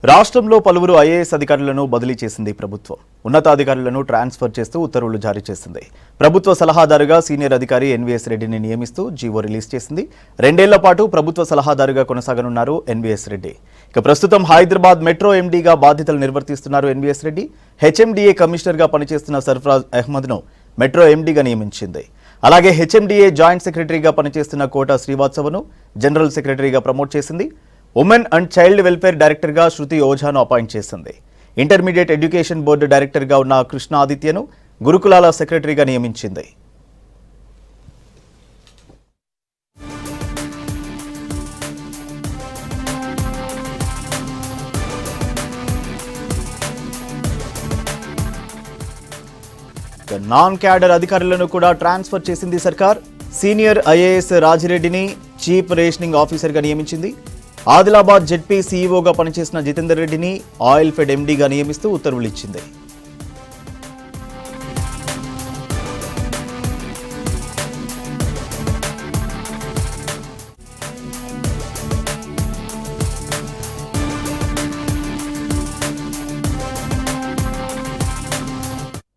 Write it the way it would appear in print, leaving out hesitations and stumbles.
రాష్ట్రంలో పలువురు ఐఏఎస్ అధికారులను బదిలీ చేసింది ప్రభుత్వం. ఉన్నతాధికారులను ట్రాన్స్ఫర్ చేస్తూ ఉత్తర్వులు జారీ చేసింది. ప్రభుత్వ సలహాదారుగా సీనియర్ అధికారి ఎన్వీఎస్ రెడ్డిని నియమిస్తూ జీవో రిలీజ్ చేసింది. 2 ఏళ్ల పాటు ప్రభుత్వ సలహాదారుగా కొనసాగనున్నారు ఎన్వీఎస్ రెడ్డి. ఇక ప్రస్తుతం హైదరాబాద్ మెట్రో ఎండీగా బాధ్యతలు నిర్వర్తిస్తున్నారు ఎన్వీఎస్ రెడ్డి. హెచ్ఎండిఏ కమిషనర్గా పనిచేస్తున్న సర్ఫరాజ్ అహ్మద్ను మెట్రో ఎండీగా నియమించింది. అలాగే హెచ్ఎండిఏ జాయింట్ సెక్రటరీగా పనిచేస్తున్న కోట శ్రీవాత్సవను జనరల్ సెక్రటరీగా ప్రమోట్ చేసింది. ఉమెన్ అండ్ చైల్డ్ వెల్ఫేర్ డైరెక్టర్గా శృతి ఓఝాను అపాయింట్ చేసింది. ఇంటర్మీడియట్ ఎడ్యుకేషన్ బోర్డు డైరెక్టర్గా ఉన్న కృష్ణ ఆదిత్యను గురుకులాల సెక్రటరీగా నియమించింది. నాన్ క్యాడర్ అధికారులను కూడా ట్రాన్స్ఫర్ చేసింది సర్కార్. సీనియర్ ఐఏఎస్ రాజిరెడ్డిని చీఫ్ రేషనింగ్ ఆఫీసర్గా నియమించింది. ఆదిలాబాద్ జెడ్పీ సీఈఓగా పనిచేసిన జితేందర్ రెడ్డిని ఆయిల్ ఫెడ్ ఎండీగా నియమిస్తూ ఉత్తర్వులు ఇచ్చింది.